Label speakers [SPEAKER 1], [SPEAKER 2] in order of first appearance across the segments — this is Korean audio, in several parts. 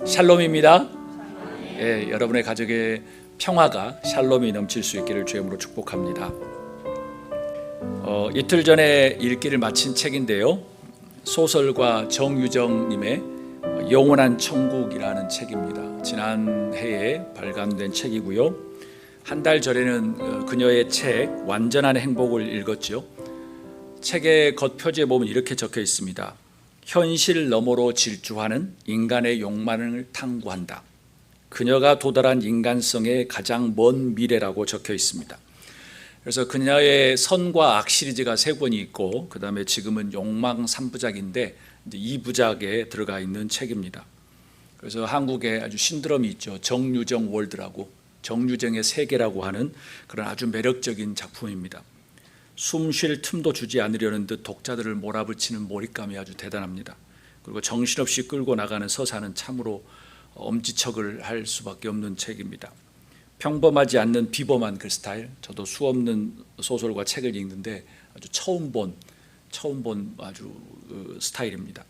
[SPEAKER 1] 샬롬입니다. 예, 여러분의 가족의 평화가 샬롬이 넘칠 수 있기를 주님으로 축복합니다. 이틀 전에 읽기를 마친 책인데요, 소설가 정유정님의 영원한 천국이라는 책입니다. 지난 해에 발간된 책이고요. 한 달 전에는 그녀의 책 완전한 행복을 읽었죠. 책의 겉표지에 보면 이렇게 적혀 있습니다. 현실 너머로 질주하는 인간의 욕망을 탐구한다. 그녀가 도달한 인간성의 가장 먼 미래라고 적혀 있습니다. 그래서 그녀의 선과 악 시리즈가 3권이 있고, 그 다음에 지금은 욕망 3부작인데 2부작에 들어가 있는 책입니다. 그래서 한국에 아주 신드롬이 있죠. 정유정 월드라고, 정유정의 세계라고 하는 그런 아주 매력적인 작품입니다. 숨 쉴 틈도 주지 않으려는 듯 독자들을 몰아붙이는 몰입감이 아주 대단합니다. 그리고 정신없이 끌고 나가는 서사는 참으로 엄지척을 할 수밖에 없는 책입니다. 평범하지 않는 비범한 그 스타일, 저도 수없는 소설과 책을 읽는데 아주 처음 본 아주 스타일입니다.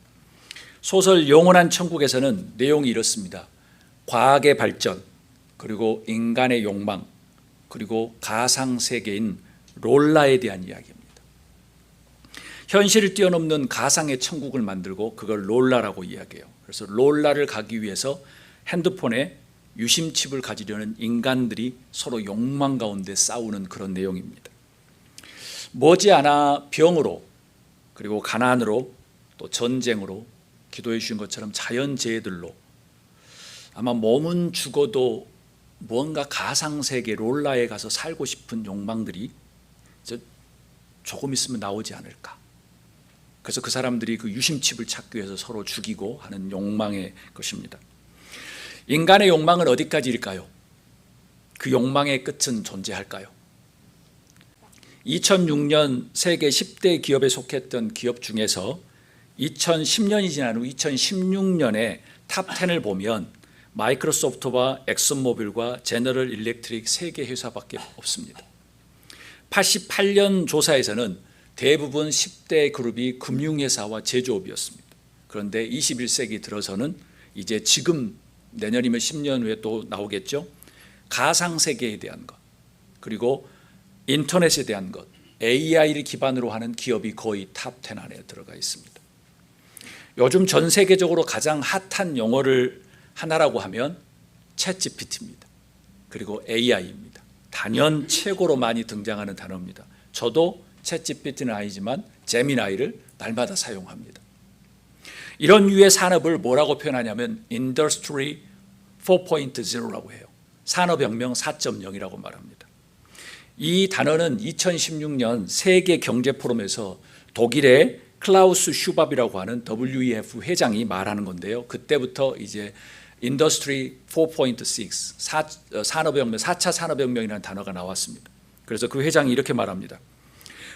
[SPEAKER 1] 소설 영원한 천국에서는 내용이 이렇습니다. 과학의 발전, 그리고 인간의 욕망, 그리고 가상세계인 롤라에 대한 이야기입니다. 현실을 뛰어넘는 가상의 천국을 만들고 그걸 롤라라고 이야기해요. 그래서 롤라를 가기 위해서 핸드폰에 유심칩을 가지려는 인간들이 서로 욕망 가운데 싸우는 그런 내용입니다. 머지않아 병으로, 그리고 가난으로, 또 전쟁으로, 기도해 주신 것처럼 자연재해들로 아마 몸은 죽어도 뭔가 가상세계 롤라에 가서 살고 싶은 욕망들이 조금 있으면 나오지 않을까. 그래서 그 사람들이 그 유심칩을 찾기 위해서 서로 죽이고 하는 욕망의 것입니다. 인간의 욕망은 어디까지일까요? 그 욕망의 끝은 존재할까요? 2006년 세계 10대 기업에 속했던 기업 중에서 2010년이 지난 후 2016년에 탑 10을 보면 마이크로소프트와 엑슨모빌과 제너럴 일렉트릭 3개 회사밖에 없습니다. 88년 조사에서는 대부분 10대 그룹이 금융회사와 제조업이었습니다. 그런데 21세기 들어서는 이제 지금 내년이면 10년 후에 또 나오겠죠. 가상세계에 대한 것, 그리고 인터넷에 대한 것, AI를 기반으로 하는 기업이 거의 탑 10 안에 들어가 있습니다. 요즘 전 세계적으로 가장 핫한 용어를 하나라고 하면 챗GPT입니다. 그리고 AI입니다. 단연 최고로 많이 등장하는 단어입니다. 저도 챗GPT는 아니지만 제미나이를 날마다 사용합니다. 이런 류의 산업을 뭐라고 표현하냐면 Industry 4.0라고 해요. 산업혁명 4.0이라고 말합니다. 이 단어는 2016년 세계 경제 포럼에서 독일의 클라우스 슈밥이라고 하는 WEF 회장이 말하는 건데요. 그때부터 이제 인더스트리 4.6 산업혁명, 4차 산업혁명이라는 단어가 나왔습니다. 그래서 그 회장이 이렇게 말합니다.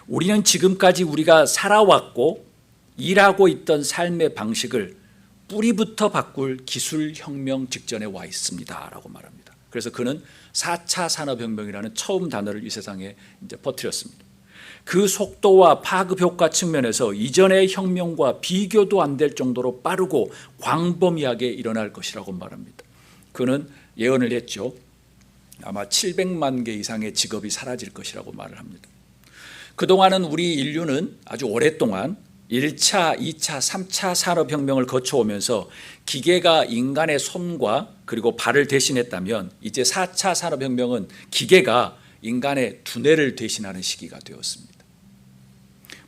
[SPEAKER 1] 우리는 지금까지 우리가 살아왔고 일하고 있던 삶의 방식을 뿌리부터 바꿀 기술혁명 직전에 와 있습니다 라고 말합니다. 그래서 그는 4차 산업혁명이라는 처음 단어를 이 세상에 이제 퍼뜨렸습니다. 그 속도와 파급 효과 측면에서 이전의 혁명과 비교도 안 될 정도로 빠르고 광범위하게 일어날 것이라고 말합니다. 그는 예언을 했죠. 아마 700만 개 이상의 직업이 사라질 것이라고 말을 합니다. 그동안은 우리 인류는 아주 오랫동안 1차, 2차, 3차 산업혁명을 거쳐오면서 기계가 인간의 손과 그리고 발을 대신했다면 이제 4차 산업혁명은 기계가 인간의 두뇌를 대신하는 시기가 되었습니다.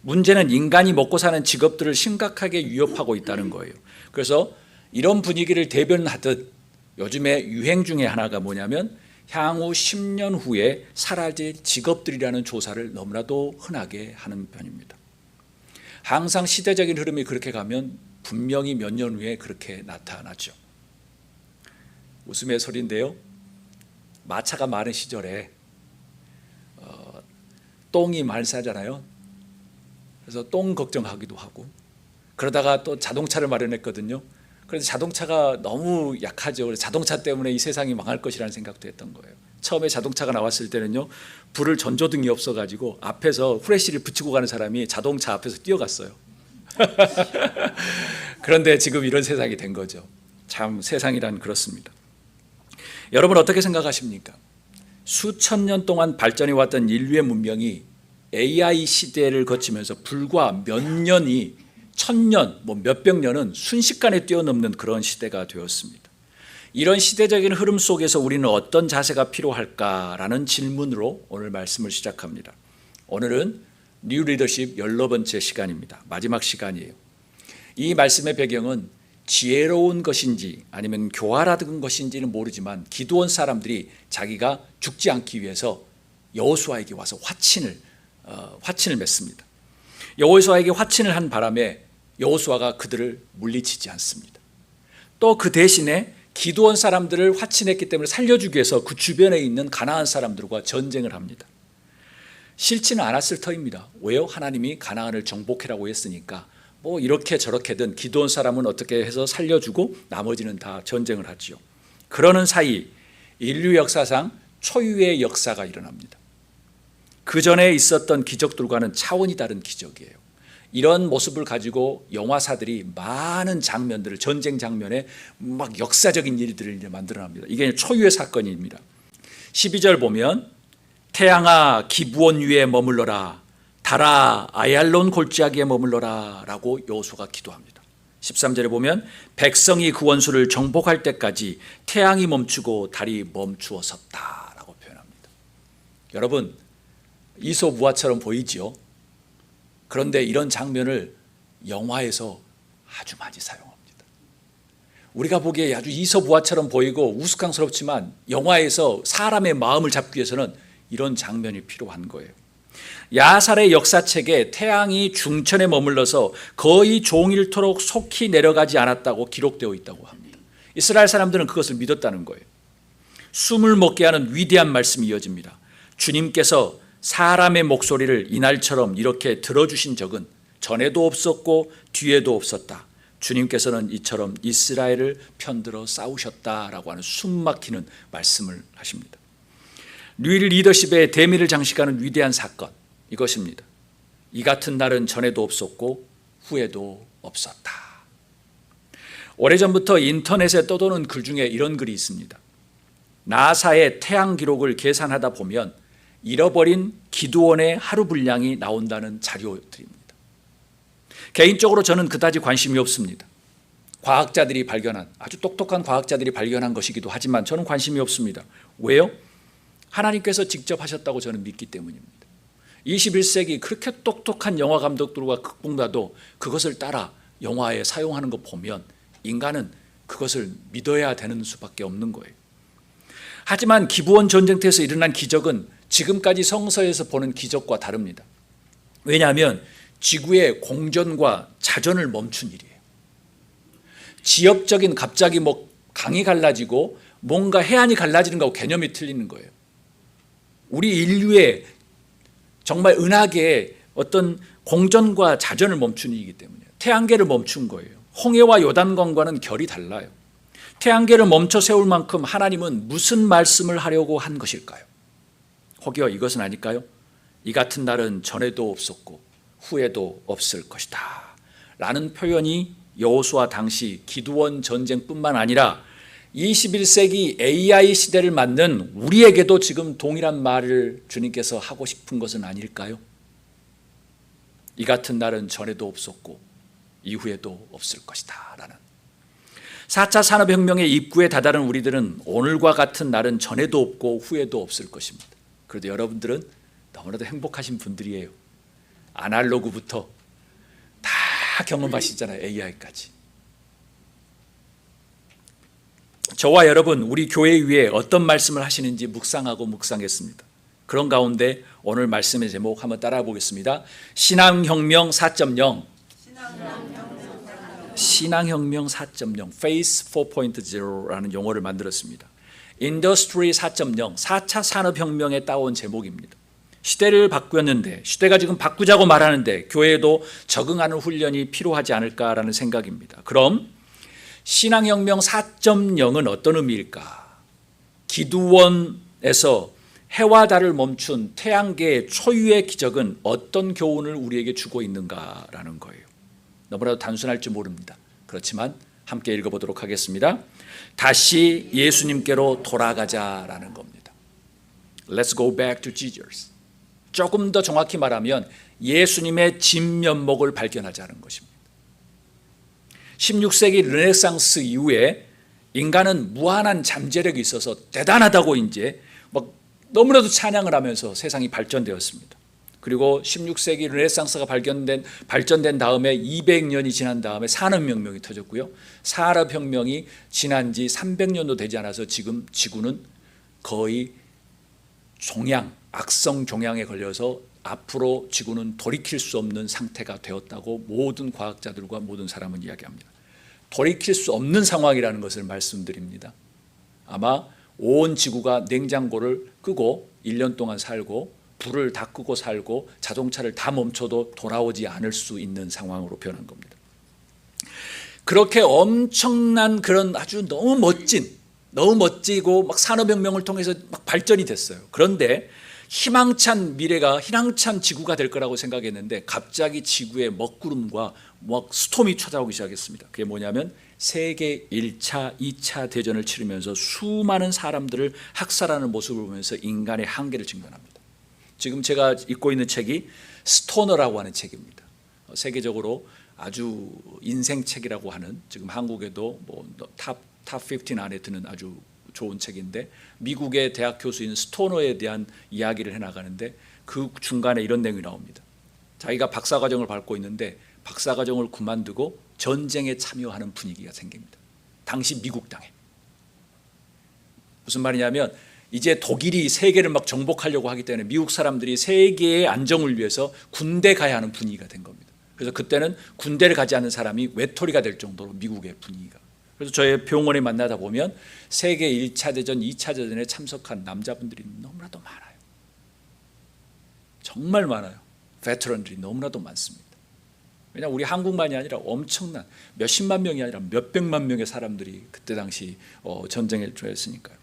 [SPEAKER 1] 문제는 인간이 먹고 사는 직업들을 심각하게 위협하고 있다는 거예요. 그래서 이런 분위기를 대변하듯 요즘에 유행 중에 하나가 뭐냐면 향후 10년 후에 사라질 직업들이라는 조사를 너무나도 흔하게 하는 편입니다. 항상 시대적인 흐름이 그렇게 가면 분명히 몇 년 후에 그렇게 나타나죠. 웃음의 소리인데요. 마차가 많은 시절에 똥이 말싸잖아요. 그래서 똥 걱정하기도 하고, 그러다가 또 자동차를 마련했거든요. 그래서 자동차가 너무 약하죠. 그래서 자동차 때문에 이 세상이 망할 것이라는 생각도 했던 거예요. 처음에 자동차가 나왔을 때는요, 불을 전조등이 없어가지고 앞에서 후레쉬를 붙이고 가는 사람이 자동차 앞에서 뛰어갔어요. 그런데 지금 이런 세상이 된 거죠. 참 세상이란 그렇습니다. 여러분 어떻게 생각하십니까? 수천 년 동안 발전해 왔던 인류의 문명이 AI 시대를 거치면서 불과 몇 년이 천년, 몇백 년은 순식간에 뛰어넘는 그런 시대가 되었습니다. 이런 시대적인 흐름 속에서 우리는 어떤 자세가 필요할까라는 질문으로 오늘 말씀을 시작합니다. 오늘은 뉴 리더십 16번째 시간입니다. 마지막 시간이에요. 이 말씀의 배경은 지혜로운 것인지 아니면 교활하던 것인지는 모르지만 기드온 사람들이 자기가 죽지 않기 위해서 여호수아에게 와서 화친을 맺습니다. 여호수아에게 화친을 한 바람에 여호수아가 그들을 물리치지 않습니다. 또 그 대신에 기드온 사람들을 화친했기 때문에 살려주기 위해서 그 주변에 있는 가나안 사람들과 전쟁을 합니다. 싫지는 않았을 터입니다. 왜요? 하나님이 가나안을 정복해라고 했으니까 이렇게 저렇게든 기드온 사람은 어떻게 해서 살려주고 나머지는 다 전쟁을 하지요. 그러는 사이 인류 역사상 초유의 역사가 일어납니다. 그 전에 있었던 기적들과는 차원이 다른 기적이에요. 이런 모습을 가지고 영화사들이 많은 장면들을 전쟁 장면에 역사적인 일들을 만들어냅니다. 이게 초유의 사건입니다. 12절 보면 태양아 기브온 위에 머물러라, 달아 아얄론 골짜기에 머물러라 라고 여호수아가 기도합니다. 13절에 보면 백성이 그 원수를 정복할 때까지 태양이 멈추고 달이 멈추어 섰다 라고 표현합니다. 여러분 이소무화처럼 보이지요? 그런데 이런 장면을 영화에서 아주 많이 사용합니다. 우리가 보기에 아주 이소무화처럼 보이고 우스꽝스럽지만 영화에서 사람의 마음을 잡기 위해서는 이런 장면이 필요한 거예요. 야살의 역사책에 태양이 중천에 머물러서 거의 종일토록 속히 내려가지 않았다고 기록되어 있다고 합니다. 이스라엘 사람들은 그것을 믿었다는 거예요. 숨을 먹게 하는 위대한 말씀이 이어집니다. 주님께서 사람의 목소리를 이날처럼 이렇게 들어주신 적은 전에도 없었고 뒤에도 없었다. 주님께서는 이처럼 이스라엘을 편들어 싸우셨다라고 하는 숨막히는 말씀을 하십니다. 뉴 리더십의 대미를 장식하는 위대한 사건, 이것입니다. 이 같은 날은 전에도 없었고 후에도 없었다. 오래전부터 인터넷에 떠도는 글 중에 이런 글이 있습니다. 나사의 태양 기록을 계산하다 보면 잃어버린 기드온의 하루 분량이 나온다는 자료들입니다. 개인적으로 저는 그다지 관심이 없습니다. 과학자들이 발견한, 아주 똑똑한 과학자들이 발견한 것이기도 하지만 저는 관심이 없습니다. 왜요? 하나님께서 직접 하셨다고 저는 믿기 때문입니다. 21세기 그렇게 똑똑한 영화 감독들과 극본가도 그것을 따라 영화에 사용하는 거 보면 인간은 그것을 믿어야 되는 수밖에 없는 거예요. 하지만 기브온 전쟁터에서 일어난 기적은 지금까지 성서에서 보는 기적과 다릅니다. 왜냐하면 지구의 공전과 자전을 멈춘 일이에요. 지역적인 갑자기 강이 갈라지고 뭔가 해안이 갈라지는 거하고 개념이 틀리는 거예요. 우리 인류의 정말 은하계의 어떤 공전과 자전을 멈춘 일이기 때문에 태양계를 멈춘 거예요. 홍해와 요단강과는 결이 달라요. 태양계를 멈춰 세울 만큼 하나님은 무슨 말씀을 하려고 한 것일까요? 혹여 이것은 아닐까요? 이 같은 날은 전에도 없었고 후에도 없을 것이다 라는 표현이 여호수아 당시 기드온 전쟁뿐만 아니라 21세기 AI 시대를 맞는 우리에게도 지금 동일한 말을 주님께서 하고 싶은 것은 아닐까요? 이 같은 날은 전에도 없었고 이후에도 없을 것이다 라는 4차 산업혁명의 입구에 다다른 우리들은 오늘과 같은 날은 전에도 없고 후에도 없을 것입니다. 그래도 여러분들은 너무나도 행복하신 분들이에요. 아날로그부터 다 경험하시잖아요. AI까지. 저와 여러분 우리 교회 위에 어떤 말씀을 하시는지 묵상하고 묵상했습니다. 그런 가운데 오늘 말씀의 제목 한번 따라해 보겠습니다. 신앙혁명 4.0 신앙혁명 4.0 Phase 4.0라는 용어를 만들었습니다. Industry 4.0 4차 산업혁명에 따온 제목입니다. 시대를 바꾸었는데 시대가 지금 바꾸자고 말하는데 교회에도 적응하는 훈련이 필요하지 않을까라는 생각입니다. 그럼 신앙혁명 4.0은 어떤 의미일까? 기드온에서 해와 달을 멈춘 태양계의 초유의 기적은 어떤 교훈을 우리에게 주고 있는가라는 거예요. 너무나도 단순할지 모릅니다. 그렇지만 함께 읽어보도록 하겠습니다. 다시 예수님께로 돌아가자라는 겁니다. Let's go back to Jesus. 조금 더 정확히 말하면 예수님의 진면목을 발견하자는 것입니다. 16세기 르네상스 이후에 인간은 무한한 잠재력이 있어서 대단하다고 이제 막 너무나도 찬양을 하면서 세상이 발전되었습니다. 그리고 16세기 르네상스가 발전된 다음에 200년이 지난 다음에 산업혁명이 터졌고요. 산업혁명이 지난 지 300년도 되지 않아서 지금 지구는 거의 악성 종양에 걸려서 앞으로 지구는 돌이킬 수 없는 상태가 되었다고 모든 과학자들과 모든 사람은 이야기합니다. 돌이킬 수 없는 상황이라는 것을 말씀드립니다. 아마 온 지구가 냉장고를 끄고 1년 동안 살고 불을 다 끄고 살고 자동차를 다 멈춰도 돌아오지 않을 수 있는 상황으로 변한 겁니다. 그렇게 엄청난 그런 아주 너무 멋지고 막 산업혁명을 통해서 막 발전이 됐어요. 그런데 희망찬 미래가 희망찬 지구가 될 거라고 생각했는데 갑자기 지구에 먹구름과 스톰이 찾아오기 시작했습니다. 그게 뭐냐면 세계 1차, 2차 대전을 치르면서 수많은 사람들을 학살하는 모습을 보면서 인간의 한계를 직면합니다. 지금 제가 읽고 있는 책이 스토너라고 하는 책입니다. 세계적으로 아주 인생책이라고 하는, 지금 한국에도 탑 15 안에 드는 아주 좋은 책인데, 미국의 대학 교수인 스토너에 대한 이야기를 해나가는데 그 중간에 이런 내용이 나옵니다. 자기가 박사과정을 밟고 있는데 박사과정을 그만두고 전쟁에 참여하는 분위기가 생깁니다. 당시 미국 땅에. 무슨 말이냐면 이제 독일이 세계를 막 정복하려고 하기 때문에 미국 사람들이 세계의 안정을 위해서 군대 가야 하는 분위기가 된 겁니다. 그래서 그때는 군대를 가지 않는 사람이 외톨이가 될 정도로 미국의 분위기가. 그래서 저희 병원에 만나다 보면 세계 1차 대전, 2차 대전에 참석한 남자분들이 너무나도 많아요. 정말 많아요. 베테런들이 너무나도 많습니다. 왜냐하면 우리 한국만이 아니라 엄청난 몇십만 명이 아니라 몇백만 명의 사람들이 그때 당시 전쟁에 들어있으니까요.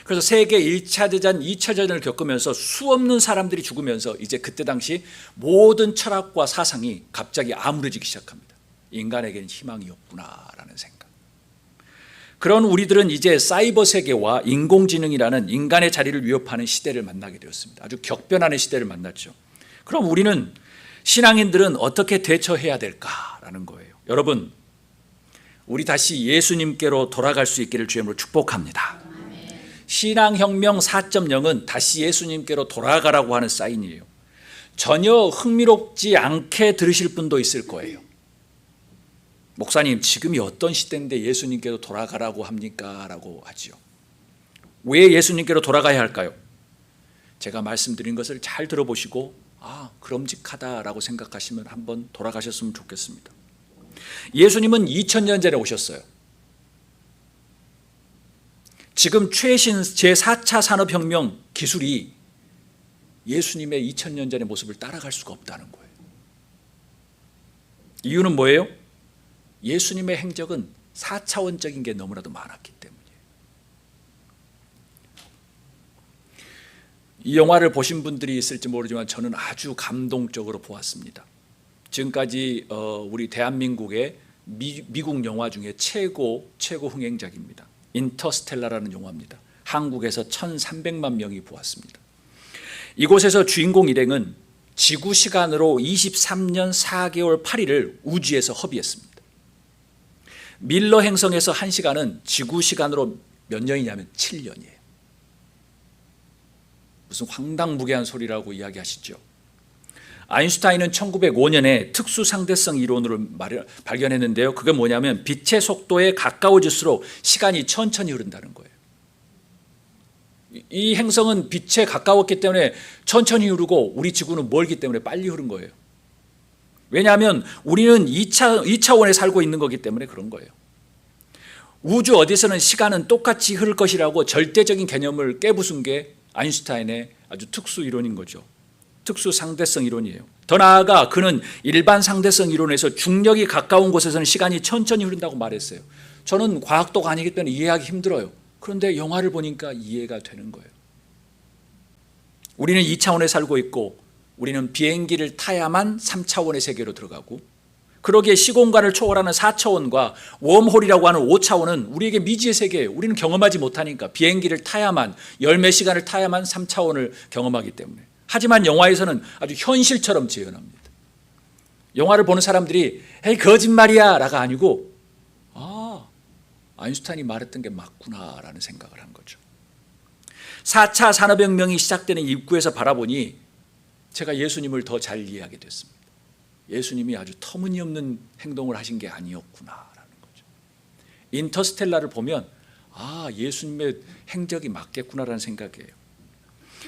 [SPEAKER 1] 그래서 세계 1차 대전, 2차 대전을 겪으면서 수없는 사람들이 죽으면서 이제 그때 당시 모든 철학과 사상이 갑자기 암울해지기 시작합니다. 인간에게는 희망이 없구나라는 생각. 그런 우리들은 이제 사이버 세계와 인공지능이라는 인간의 자리를 위협하는 시대를 만나게 되었습니다. 아주 격변하는 시대를 만났죠. 그럼 우리는, 신앙인들은 어떻게 대처해야 될까라는 거예요. 여러분, 우리 다시 예수님께로 돌아갈 수 있기를 주님으로 축복합니다. 신앙혁명 4.0은 다시 예수님께로 돌아가라고 하는 사인이에요. 전혀 흥미롭지 않게 들으실 분도 있을 거예요. 목사님, 지금이 어떤 시대인데 예수님께로 돌아가라고 합니까? 라고 하지요. 왜 예수님께로 돌아가야 할까요? 제가 말씀드린 것을 잘 들어보시고 그럼직하다라고 생각하시면 한번 돌아가셨으면 좋겠습니다. 예수님은 2000년 전에 오셨어요. 지금 최신 제4차 산업혁명 기술이 예수님의 2000년 전의 모습을 따라갈 수가 없다는 거예요. 이유는 뭐예요? 예수님의 행적은 4차원적인 게 너무나도 많았기 때문이에요. 이 영화를 보신 분들이 있을지 모르지만 저는 아주 감동적으로 보았습니다. 지금까지 우리 대한민국의 미국 영화 중에 최고 흥행작입니다. 인터스텔라라는 영화입니다. 한국에서 1300만 명이 보았습니다. 이곳에서 주인공 일행은 지구 시간으로 23년 4개월 8일을 우주에서 허비했습니다. 밀러 행성에서 1시간은 지구 시간으로 몇 년이냐면 7년이에요. 무슨 황당무계한 소리라고 이야기하시죠. 아인슈타인은 1905년에 특수상대성 이론을 발견했는데요. 그게 뭐냐면 빛의 속도에 가까워질수록 시간이 천천히 흐른다는 거예요. 이 행성은 빛에 가까웠기 때문에 천천히 흐르고 우리 지구는 멀기 때문에 빨리 흐른 거예요. 왜냐하면 우리는 2차원에 살고 있는 거기 때문에 그런 거예요. 우주 어디서는 시간은 똑같이 흐를 것이라고 절대적인 개념을 깨부순 게 아인슈타인의 아주 특수 이론인 거죠. 특수 상대성 이론이에요. 더 나아가 그는 일반 상대성 이론에서 중력이 가까운 곳에서는 시간이 천천히 흐른다고 말했어요. 저는 과학도가 아니기 때문에 이해하기 힘들어요. 그런데 영화를 보니까 이해가 되는 거예요. 우리는 2차원에 살고 있고 우리는 비행기를 타야만 3차원의 세계로 들어가고 그러기에 시공간을 초월하는 4차원과 웜홀이라고 하는 5차원은 우리에게 미지의 세계예요. 우리는 경험하지 못하니까 비행기를 타야만 열몇 시간을 타야만 3차원을 경험하기 때문에. 하지만 영화에서는 아주 현실처럼 재현합니다. 영화를 보는 사람들이 에이 거짓말이야 라가 아니고 아인슈타인이 말했던 게 맞구나라는 생각을 한 거죠. 4차 산업혁명이 시작되는 입구에서 바라보니 제가 예수님을 더 잘 이해하게 됐습니다. 예수님이 아주 터무니없는 행동을 하신 게 아니었구나라는 거죠. 인터스텔라를 보면 예수님의 행적이 맞겠구나라는 생각이에요.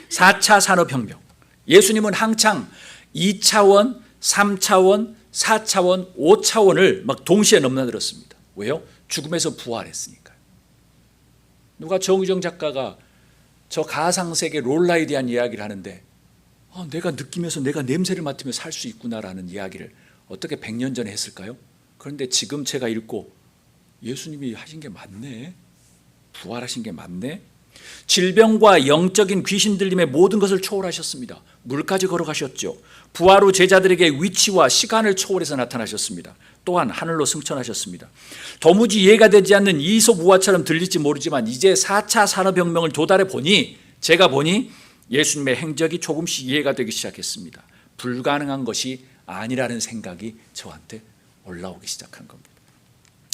[SPEAKER 1] 4차 산업혁명, 예수님은 한창 2차원, 3차원, 4차원, 5차원을 막 동시에 넘나들었습니다. 왜요? 죽음에서 부활했으니까요. 누가 정유정 작가가 저 가상세계 롤라에 대한 이야기를 하는데 내가 느끼면서 내가 냄새를 맡으며 살 수 있구나라는 이야기를 어떻게 100년 전에 했을까요? 그런데 지금 제가 읽고 예수님이 하신 게 맞네, 부활하신 게 맞네. 질병과 영적인 귀신 들림의 모든 것을 초월하셨습니다. 물까지 걸어가셨죠. 부활 후 제자들에게 위치와 시간을 초월해서 나타나셨습니다. 또한 하늘로 승천하셨습니다. 도무지 이해가 되지 않는 이솝우화처럼 들릴지 모르지만 이제 4차 산업혁명을 도달해 보니 제가 보니 예수님의 행적이 조금씩 이해가 되기 시작했습니다. 불가능한 것이 아니라는 생각이 저한테 올라오기 시작한 겁니다.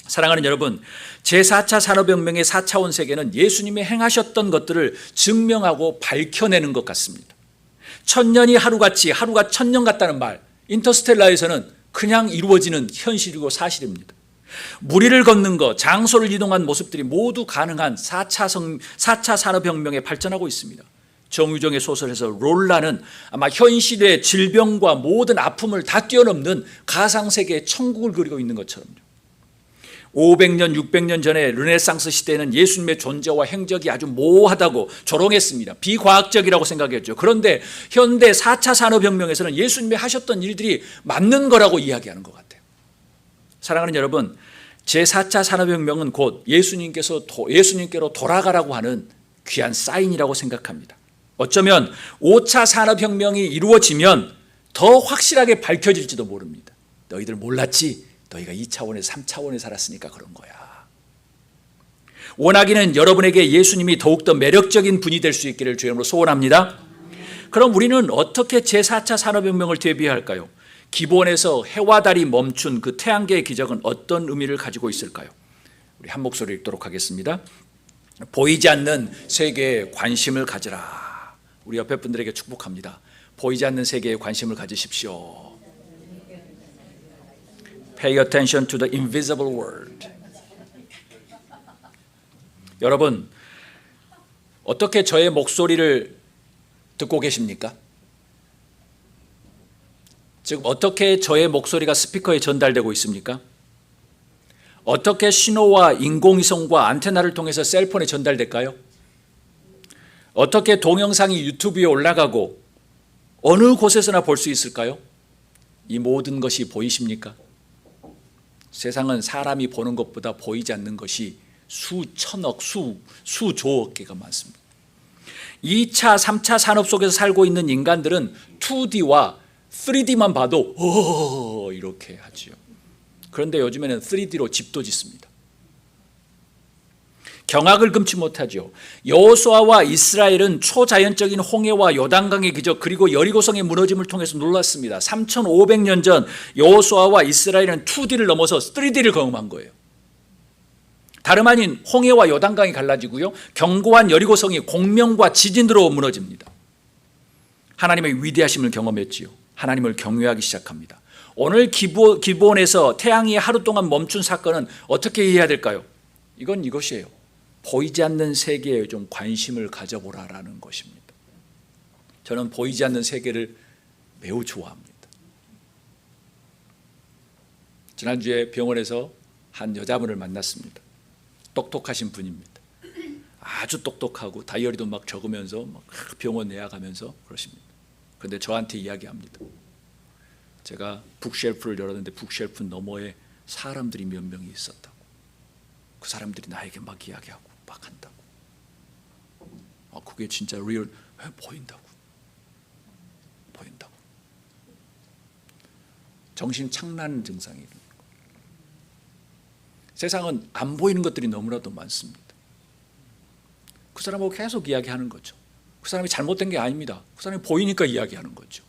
[SPEAKER 1] 사랑하는 여러분, 제4차 산업혁명의 4차원 세계는 예수님이 행하셨던 것들을 증명하고 밝혀내는 것 같습니다. 천년이 하루같이 하루가 천년 같다는 말, 인터스텔라에서는 그냥 이루어지는 현실이고 사실입니다. 무리를 걷는 것, 장소를 이동한 모습들이 모두 가능한 4차 산업혁명에 발전하고 있습니다. 정유정의 소설에서 롤라는 아마 현실의 질병과 모든 아픔을 다 뛰어넘는 가상세계의 천국을 그리고 있는 것처럼요. 500년, 600년 전에 르네상스 시대에는 예수님의 존재와 행적이 아주 모호하다고 조롱했습니다. 비과학적이라고 생각했죠. 그런데 현대 4차 산업혁명에서는 예수님이 하셨던 일들이 맞는 거라고 이야기하는 것 같아요. 사랑하는 여러분, 제4차 산업혁명은 곧 예수님께로 돌아가라고 하는 귀한 사인이라고 생각합니다. 어쩌면 5차 산업혁명이 이루어지면 더 확실하게 밝혀질지도 모릅니다. 너희들 몰랐지? 너희가 2차원에서 3차원에 살았으니까 그런 거야. 원하기는 여러분에게 예수님이 더욱더 매력적인 분이 될 수 있기를 주님으로 소원합니다. 그럼 우리는 어떻게 제4차 산업혁명을 대비할까요? 기본에서 해와 달이 멈춘 그 태양계의 기적은 어떤 의미를 가지고 있을까요? 우리 한 목소리 읽도록 하겠습니다. 보이지 않는 세계에 관심을 가지라. 우리 옆에 분들에게 축복합니다. 보이지 않는 세계에 관심을 가지십시오. Pay attention to the invisible world. 여러분, 어떻게 저의 목소리를 듣고 계십니까? 즉 어떻게 저의 목소리가 스피커에 전달되고 있습니까? 어떻게 신호와 인공위성과 안테나를 통해서 셀폰에 전달될까요? 어떻게 동영상이 유튜브에 올라가고 어느 곳에서나 볼 수 있을까요? 이 모든 것이 보이십니까? 세상은 사람이 보는 것보다 보이지 않는 것이 수천억, 수조억 개가 많습니다. 2차, 3차 산업 속에서 살고 있는 인간들은 2D와 3D만 봐도 이렇게 하죠. 그런데 요즘에는 3D로 집도 짓습니다. 경악을 금치 못하죠. 여호수아와 이스라엘은 초자연적인 홍해와 요단강의 기적 그리고 여리고성의 무너짐을 통해서 놀랐습니다. 3500년 전 여호수아와 이스라엘은 2D를 넘어서 3D를 경험한 거예요. 다름 아닌 홍해와 요단강이 갈라지고요. 견고한 여리고성이 공명과 지진으로 무너집니다. 하나님의 위대하심을 경험했지요. 하나님을 경외하기 시작합니다. 오늘 기본에서 태양이 하루 동안 멈춘 사건은 어떻게 이해해야 될까요? 이건 이것이에요. 보이지 않는 세계에 좀 관심을 가져보라라는 것입니다. 저는 보이지 않는 세계를 매우 좋아합니다. 지난주에 병원에서 한 여자분을 만났습니다. 똑똑하신 분입니다. 아주 똑똑하고 다이어리도 막 적으면서 막 병원 내야가면서 그러십니다. 그런데 저한테 이야기합니다. 제가 북쉘프를 열었는데 북쉘프 너머에 사람들이 몇 명이 있었다고. 그 사람들이 나에게 막 이야기하고 막 한다고. 그게 진짜 리얼 보인다고. 정신 착란 증상이 이런 거예요. 세상은 안 보이는 것들이 너무나도 많습니다. 그 사람하고 계속 이야기하는 거죠. 그 사람이 잘못된 게 아닙니다. 그 사람이 보이니까 이야기하는 거죠.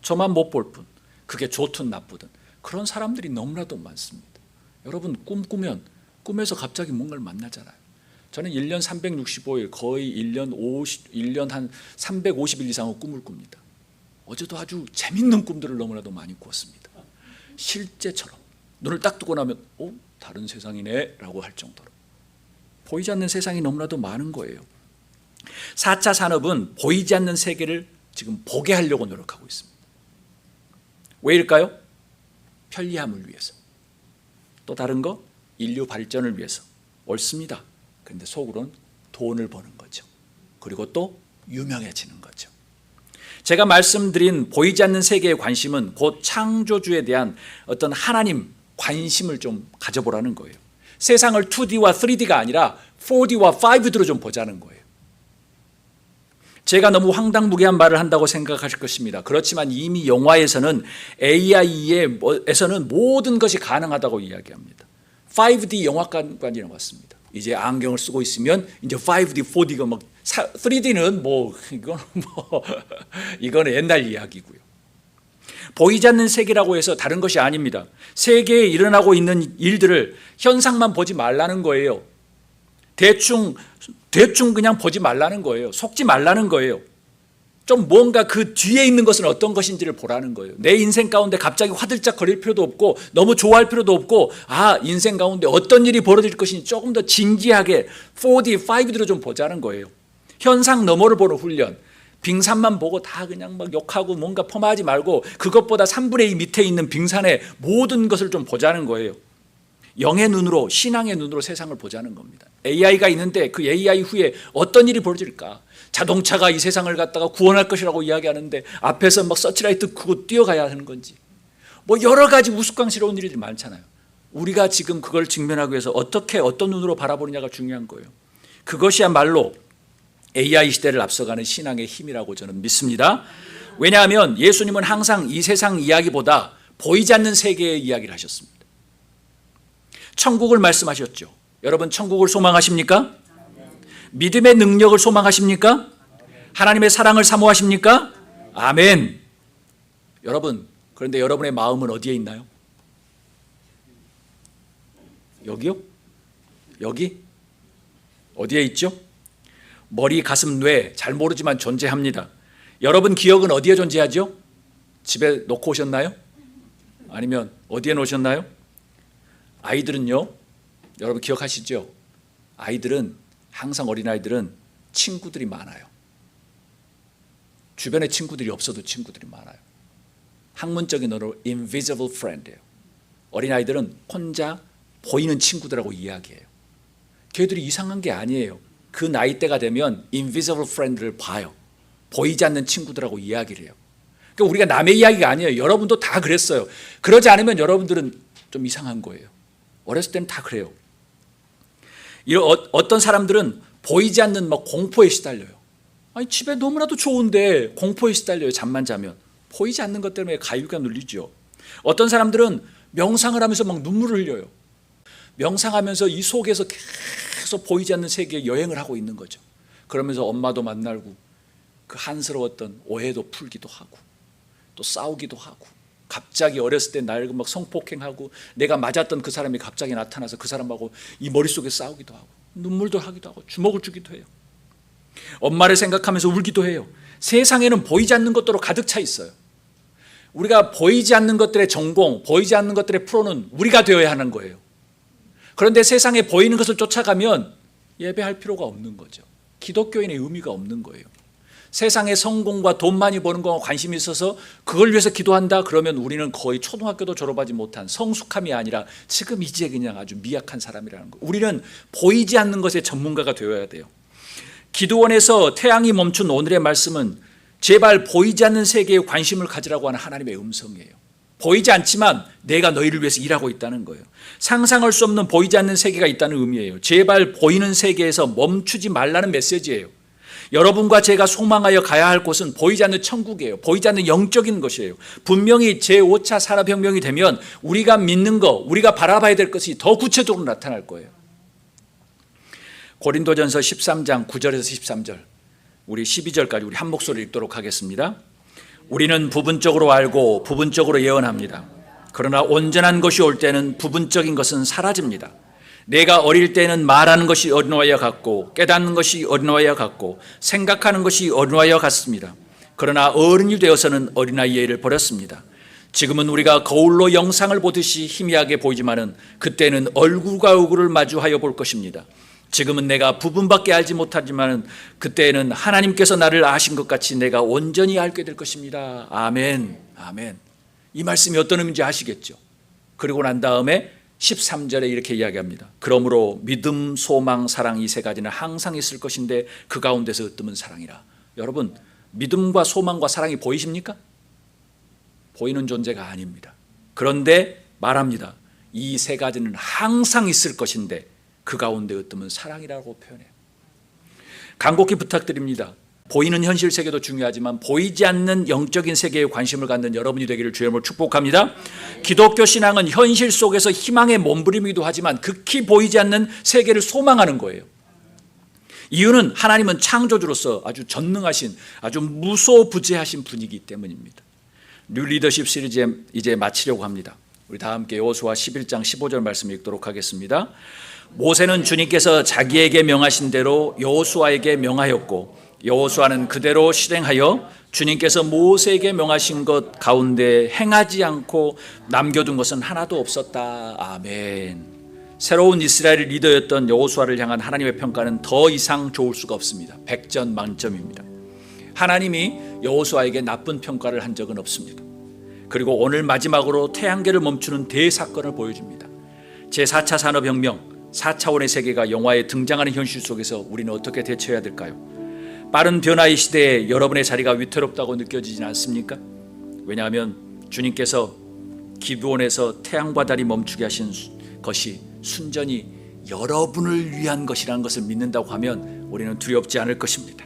[SPEAKER 1] 저만 못 볼 뿐. 그게 좋든 나쁘든. 그런 사람들이 너무나도 많습니다. 여러분 꿈 꾸면 꿈에서 갑자기 뭔가를 만나잖아요. 저는 1년 365일 거의 1년 한 350일 이상의 꿈을 꿉니다. 어제도 아주 재밌는 꿈들을 너무나도 많이 꾸었습니다. 실제처럼 눈을 딱 뜨고 나면 다른 세상이네 라고 할 정도로 보이지 않는 세상이 너무나도 많은 거예요. 4차 산업은 보이지 않는 세계를 지금 보게 하려고 노력하고 있습니다. 왜일까요? 편리함을 위해서. 또 다른 거 인류 발전을 위해서. 옳습니다. 그런데 속으로는 돈을 버는 거죠. 그리고 또 유명해지는 거죠. 제가 말씀드린 보이지 않는 세계의 관심은 곧 창조주에 대한 어떤 하나님 관심을 좀 가져보라는 거예요. 세상을 2D와 3D가 아니라 4D와 5D로 좀 보자는 거예요. 제가 너무 황당무계한 말을 한다고 생각하실 것입니다. 그렇지만 이미 영화에서는 AI에서는 모든 것이 가능하다고 이야기합니다. 5D 영화관이 나왔습니다. 이제 안경을 쓰고 있으면 이제 5D, 4D가 막 3D는 이거는 옛날 이야기고요. 보이지 않는 세계라고 해서 다른 것이 아닙니다. 세계에 일어나고 있는 일들을 현상만 보지 말라는 거예요. 대충 그냥 보지 말라는 거예요. 속지 말라는 거예요. 좀 뭔가 그 뒤에 있는 것은 어떤 것인지를 보라는 거예요. 내 인생 가운데 갑자기 화들짝 거릴 필요도 없고 너무 좋아할 필요도 없고 인생 가운데 어떤 일이 벌어질 것인지 조금 더 진지하게 4D, 5D로 좀 보자는 거예요. 현상 너머를 보는 훈련. 빙산만 보고 다 그냥 막 욕하고 뭔가 펌하지 말고 그것보다 3분의 2 밑에 있는 빙산의 모든 것을 좀 보자는 거예요. 영의 눈으로, 신앙의 눈으로 세상을 보자는 겁니다. AI가 있는데 그 AI 후에 어떤 일이 벌어질까? 자동차가 이 세상을 갖다가 구원할 것이라고 이야기하는데 앞에서 막 서치라이트 끄고 뛰어가야 하는 건지 여러 가지 우스꽝스러운 일들이 많잖아요. 우리가 지금 그걸 직면하기 위해서 어떤 눈으로 바라보느냐가 중요한 거예요. 그것이야말로 AI 시대를 앞서가는 신앙의 힘이라고 저는 믿습니다. 왜냐하면 예수님은 항상 이 세상 이야기보다 보이지 않는 세계의 이야기를 하셨습니다. 천국을 말씀하셨죠. 여러분 천국을 소망하십니까? 믿음의 능력을 소망하십니까? 하나님의 사랑을 사모하십니까? 아멘. 여러분, 그런데 여러분의 마음은 어디에 있나요? 여기요? 여기? 어디에 있죠? 머리, 가슴, 뇌 잘 모르지만 존재합니다. 여러분 기억은 어디에 존재하죠? 집에 놓고 오셨나요? 아니면 어디에 놓으셨나요? 아이들은요, 여러분 기억하시죠? 아이들은 항상 어린아이들은 친구들이 많아요. 주변에 친구들이 없어도 친구들이 많아요. 학문적인 언어로 invisible friend예요. 어린아이들은 혼자 보이는 친구들하고 이야기해요. 걔들이 이상한 게 아니에요. 그 나이대가 되면 invisible friend를 봐요. 보이지 않는 친구들하고 이야기를 해요. 그러니까 우리가 남의 이야기가 아니에요. 여러분도 다 그랬어요. 그러지 않으면 여러분들은 좀 이상한 거예요. 어렸을 때는 다 그래요. 어떤 사람들은 보이지 않는 공포에 시달려요. 아니 집에 너무나도 좋은데 공포에 시달려요. 잠만 자면. 보이지 않는 것 때문에 가위가 눌리죠. 어떤 사람들은 명상을 하면서 막 눈물을 흘려요. 명상하면서 이 속에서 계속 보이지 않는 세계에 여행을 하고 있는 거죠. 그러면서 엄마도 만나고 그 한스러웠던 오해도 풀기도 하고 또 싸우기도 하고 갑자기 어렸을 때 날 막 성폭행하고 내가 맞았던 그 사람이 갑자기 나타나서 그 사람하고 이 머릿속에 싸우기도 하고 눈물도 하기도 하고 주먹을 주기도 해요. 엄마를 생각하면서 울기도 해요. 세상에는 보이지 않는 것들로 가득 차 있어요. 우리가 보이지 않는 것들의 전공, 보이지 않는 것들의 프로는 우리가 되어야 하는 거예요. 그런데 세상에 보이는 것을 쫓아가면 예배할 필요가 없는 거죠. 기독교인의 의미가 없는 거예요. 세상의 성공과 돈 많이 버는 거에 관심이 있어서 그걸 위해서 기도한다 그러면 우리는 거의 초등학교도 졸업하지 못한 성숙함이 아니라 지금 이제 그냥 아주 미약한 사람이라는 거예요. 우리는 보이지 않는 것의 전문가가 되어야 돼요. 기도원에서 태양이 멈춘 오늘의 말씀은 제발 보이지 않는 세계에 관심을 가지라고 하는 하나님의 음성이에요. 보이지 않지만 내가 너희를 위해서 일하고 있다는 거예요. 상상할 수 없는 보이지 않는 세계가 있다는 의미예요. 제발 보이는 세계에서 멈추지 말라는 메시지예요. 여러분과 제가 소망하여 가야 할 곳은 보이지 않는 천국이에요. 보이지 않는 영적인 것이에요. 분명히 제5차 산업혁명이 되면 우리가 믿는 거, 우리가 바라봐야 될 것이 더 구체적으로 나타날 거예요. 고린도전서 13장 9절에서 13절, 우리 12절까지 우리 한 목소리 읽도록 하겠습니다. 우리는 부분적으로 알고 부분적으로 예언합니다. 그러나 온전한 것이 올 때는 부분적인 것은 사라집니다. 내가 어릴 때는 말하는 것이 어린아이와 같고 깨닫는 것이 어린아이와 같고 생각하는 것이 어린아이와 같습니다. 그러나 어른이 되어서는 어린아이의 일을 버렸습니다. 지금은 우리가 거울로 영상을 보듯이 희미하게 보이지만은 그때는 얼굴과 얼굴을 마주하여 볼 것입니다. 지금은 내가 부분밖에 알지 못하지만은 그때는 하나님께서 나를 아신 것 같이 내가 온전히 알게 될 것입니다. 아멘. 아멘. 이 말씀이 어떤 의미인지 아시겠죠? 그리고 난 다음에 13절에 이렇게 이야기합니다. 그러므로 믿음, 소망, 사랑 이 세 가지는 항상 있을 것인데 그 가운데서 으뜸은 사랑이라. 여러분, 믿음과 소망과 사랑이 보이십니까? 보이는 존재가 아닙니다. 그런데 말합니다. 이 세 가지는 항상 있을 것인데 그 가운데 으뜸은 사랑이라고 표현해요. 간곡히 부탁드립니다. 보이는 현실 세계도 중요하지만 보이지 않는 영적인 세계에 관심을 갖는 여러분이 되기를 주의 이름으로 축복합니다. 기독교 신앙은 현실 속에서 희망의 몸부림이기도 하지만 극히 보이지 않는 세계를 소망하는 거예요. 이유는 하나님은 창조주로서 아주 전능하신, 아주 무소부재하신 분이기 때문입니다. 뉴 리더십 시리즈 이제 마치려고 합니다. 우리 다 함께 여호수아 11장 15절 말씀 읽도록 하겠습니다. 모세는 주님께서 자기에게 명하신 대로 여호수아에게 명하였고 여호수아는 그대로 실행하여 주님께서 모세에게 명하신 것 가운데 행하지 않고 남겨둔 것은 하나도 없었다. 아멘. 새로운 이스라엘 리더였던 여호수아를 향한 하나님의 평가는 더 이상 좋을 수가 없습니다. 100점 만점입니다. 하나님이 여호수아에게 나쁜 평가를 한 적은 없습니다. 그리고 오늘 마지막으로 태양계를 멈추는 대사건을 보여줍니다. 제4차 산업혁명, 4차원의 세계가 영화에 등장하는 현실 속에서 우리는 어떻게 대처해야 될까요? 빠른 변화의 시대에 여러분의 자리가 위태롭다고 느껴지진 않습니까? 왜냐하면 주님께서 기브온에서 태양과 달이 멈추게 하신 것이 순전히 여러분을 위한 것이라는 것을 믿는다고 하면 우리는 두렵지 않을 것입니다.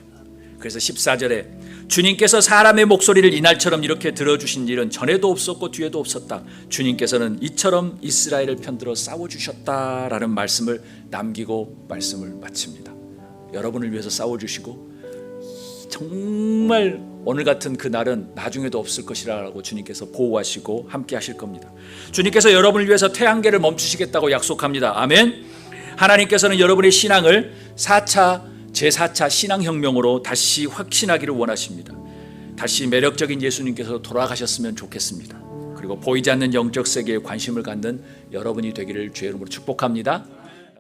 [SPEAKER 1] 그래서 14절에 주님께서 사람의 목소리를 이날처럼 이렇게 들어주신 일은 전에도 없었고 뒤에도 없었다. 주님께서는 이처럼 이스라엘을 편들어 싸워주셨다라는 말씀을 남기고 말씀을 마칩니다. 여러분을 위해서 싸워주시고 정말 오늘 같은 그 날은 나중에도 없을 것이라고 주님께서 보호하시고 함께 하실 겁니다. 주님께서 여러분을 위해서 태양계를 멈추시겠다고 약속합니다. 아멘. 하나님께서는 여러분의 신앙을 제4차 신앙혁명으로 다시 확신하기를 원하십니다. 다시 매력적인 예수님께서 돌아가셨으면 좋겠습니다. 그리고 보이지 않는 영적 세계에 관심을 갖는 여러분이 되기를 주의 이름으로 축복합니다.